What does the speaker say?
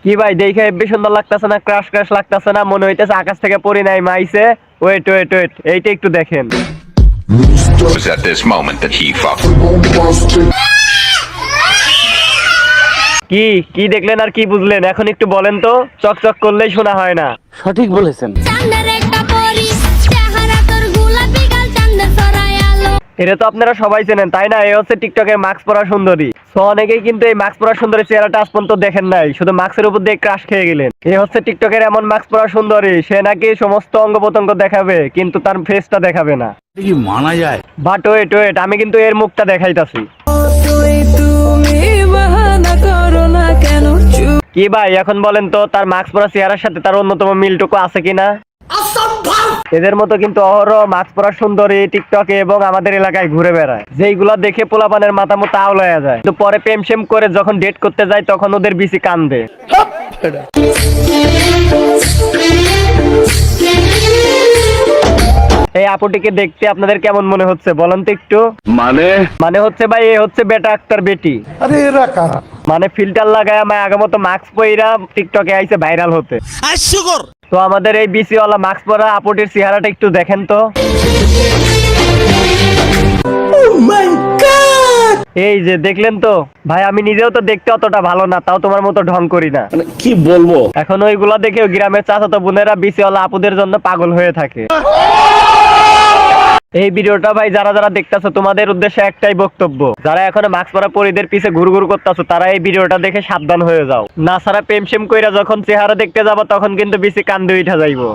কি ভাই দেখে হেব্বি সুন্দর লাগতেছে না? ক্রাশ ক্রাশ লাগতেছে না? মনে হইতেছে আকাশ থেকে পড়ি নাই মাইছে। ওয়েট ওয়েট ওয়েট, এইটা একটু দেখেন। It was at this moment that he fucked. কি কি দেখলেন আর কি বুঝলেন? এখন একটু বলেন তো, চকচক করলেই শোনা হয় না। সঠিক বলেছেন। এটা তো আপনারা সবাই চেনেন তাই না? এই হচ্ছে টিকটকের মাস্ক পরা সুন্দরী। তো অনেকেই কিন্তু এই মাস্ক পরা সুন্দরী চেহারাটা আজ পর্যন্ত দেখেন নাই, শুধু মাস্কের উপর দিয়ে ক্রাশ খেয়ে গেলেন। এই হচ্ছে টিকটকের এমন মাস্ক পরা সুন্দরী, সে নাকি সমস্ত অঙ্গ প্রত্যঙ্গ দেখাবে কিন্তু তার ফেসটা দেখাবে না। কি মানা যায়? বাট ওয়েট ওয়েট, আমি কিন্তু এর মুখটা দেখাইতাছি। কি ভাই এখন বলেন তো, তার মাস্ক পরা চেহারার সাথে তার অন্যতম মিলটুকু আছে কিনা? এদের মতো কিন্তু অহরহ মাস্ক পরা সুন্দরী টিকটকে এবং আমাদের এলাকায় ঘুরে বেড়ায়, যেইগুলা দেখে পোলাপানের মাথা মতো আওলায়া যায়, কিন্তু পরে প্রেম সেম করে যখন ডেট করতে যায় তখন ওদের বিসি কান্দে। এই আপুটিকে দেখতে আপনাদের কেমন মনে হচ্ছে বলেন তো একটু? মানে হচ্ছে ভাই, এ হচ্ছে বেটা আক্তার বেটি। আরে এরা কারা? মানে ফিল্টার লাগায় আমার আগের মাস্ক পইরা টিকটকে আইছে ভাইরাল হতে। তো আমাদের এই বিসি ওয়ালা মাস্ক পরা আপুটির চেহারাটা একটু দেখেন তো। এই যে দেখলেন তো ভাই, আমি নিজেও তো দেখতে অতটা ভালো না, তাও তোমার মতো ঢং করি না। কি বলবো? এখন ওইগুলা দেখে গ্রামের চাচাতো বোনেরা বিসি ওয়ালা আপুদের জন্য পাগল হয়ে থাকে। এই ভিডিওটা ভাই যারা যারা দেখতেছো তোমাদের উদ্দেশ্যে একটাই বক্তব্য, যারা এখনো মাস্ক পরা পরিদের পিছে ঘুরঘুর করতেছো তারা এই ভিডিওটা দেখে সাবধান হয়ে যাও, না ছাড়া প্রেম সেম কইরা যখন চেহারা দেখতে যাবো তখন কিন্তু বেশি কান্দে উঠা যাইবো।